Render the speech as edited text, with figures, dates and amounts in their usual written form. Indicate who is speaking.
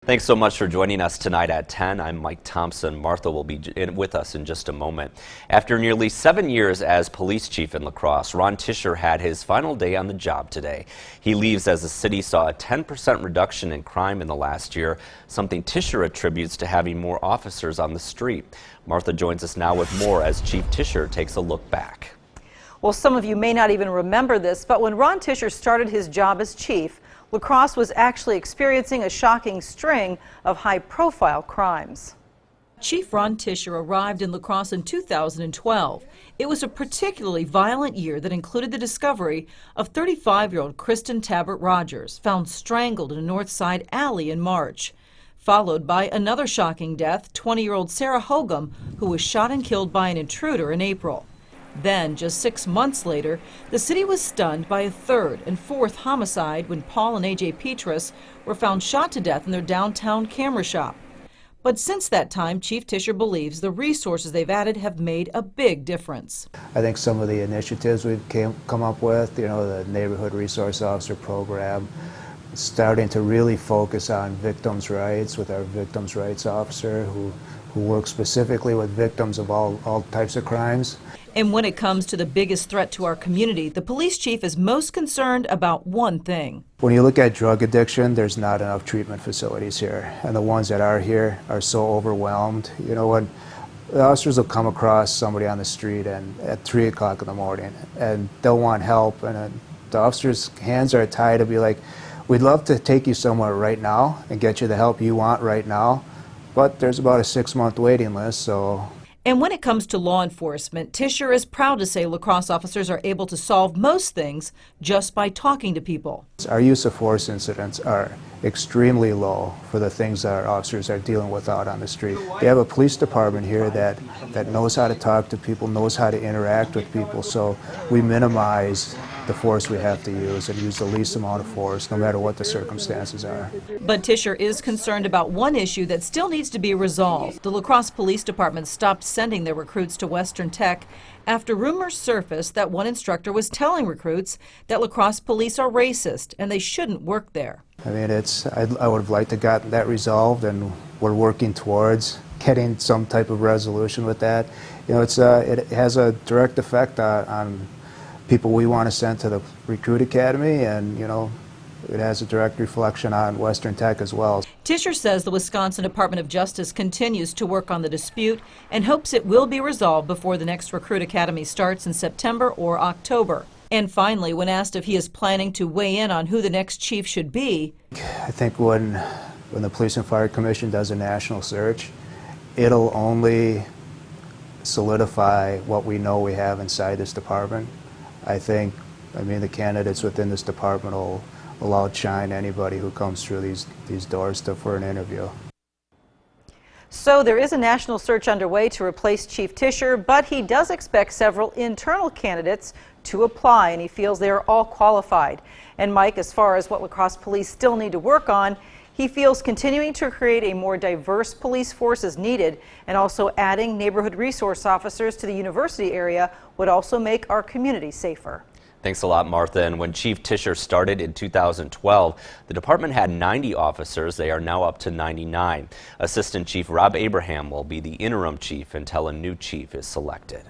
Speaker 1: Thanks so much for joining us tonight at 10. I'm Mike Thompson. Martha will be with us in just a moment. After nearly 7 years as police chief in La Crosse, Ron Tischer had his final day on the job today. He leaves as the city saw a 10% reduction in crime in the last year, something Tischer attributes to having more officers on the street. Martha joins us now with more as Chief Tischer takes a look back.
Speaker 2: Well, some of you may not even remember this, but when Ron Tischer started his job as chief, La Crosse was actually experiencing a shocking string of high-profile crimes.
Speaker 3: Chief Ron Tischer arrived in La Crosse in 2012. It was a particularly violent year that included the discovery of 35-year-old Kristen Tabbert Rogers, found strangled in a North Side alley in March, followed by another shocking death, 20-year-old Sarah Hogum, who was shot and killed by an intruder in April. Then, just 6 months later, the city was stunned by a third and fourth homicide when Paul and A.J. Petrus were found shot to death in their downtown camera shop. But since that time, Chief Tischer believes the resources they've added have made a big difference.
Speaker 4: I think some of the initiatives we've come up with, the Neighborhood Resource Officer Program, starting to really focus on victims' rights with our Victims' Rights Officer who works specifically with victims of all types of crimes.
Speaker 3: And when it comes to the biggest threat to our community, the police chief is most concerned about one thing.
Speaker 4: When you look at drug addiction, there's not enough treatment facilities here. And the ones that are here are so overwhelmed. When the officers will come across somebody on the street and at 3 o'clock in the morning and they'll want help, and the officers' hands are tied to be like, we'd love to take you somewhere right now and get you the help you want right now, but there's about a 6-month waiting list, so.
Speaker 3: And when it comes to law enforcement, Tischer is proud to say La Crosse officers are able to solve most things just by talking to people.
Speaker 4: Our use of force incidents are extremely low for the things that our officers are dealing with out on the street. They have a police department here that knows how to talk to people, knows how to interact with people, so we minimize the force we have to use and use the least amount of force no matter what the circumstances are.
Speaker 3: But Tischer is concerned about one issue that still needs to be resolved. The La Crosse Police Department stopped sending their recruits to Western Tech after rumors surfaced that one instructor was telling recruits that La Crosse police are racist and they shouldn't work there.
Speaker 4: I mean, I would have liked to get that resolved, and we're working towards getting some type of resolution with that. It has a direct effect on people we want to send to the recruit academy, and it has a direct reflection on Western Tech as well.
Speaker 3: Tischer says the Wisconsin Department of Justice continues to work on the dispute and hopes it will be resolved before the next recruit academy starts in September or October. And finally, when asked if he is planning to weigh in on who the next chief should be,
Speaker 4: I think when the Police and Fire Commission does a national search, it'll only solidify what we know we have inside this department. The candidates within this department will outshine anybody who comes through these doors for an interview.
Speaker 2: So there is a national search underway to replace Chief Tischer, but he does expect several internal candidates to apply, and he feels they are all qualified. And Mike, as far as what La Crosse police still need to work on, he feels continuing to create a more diverse police force is needed, and also adding neighborhood resource officers to the university area would also make our community safer.
Speaker 1: Thanks a lot, Martha. And when Chief Tischer started in 2012, the department had 90 officers. They are now up to 99. Assistant Chief Rob Abraham will be the interim chief until a new chief is selected.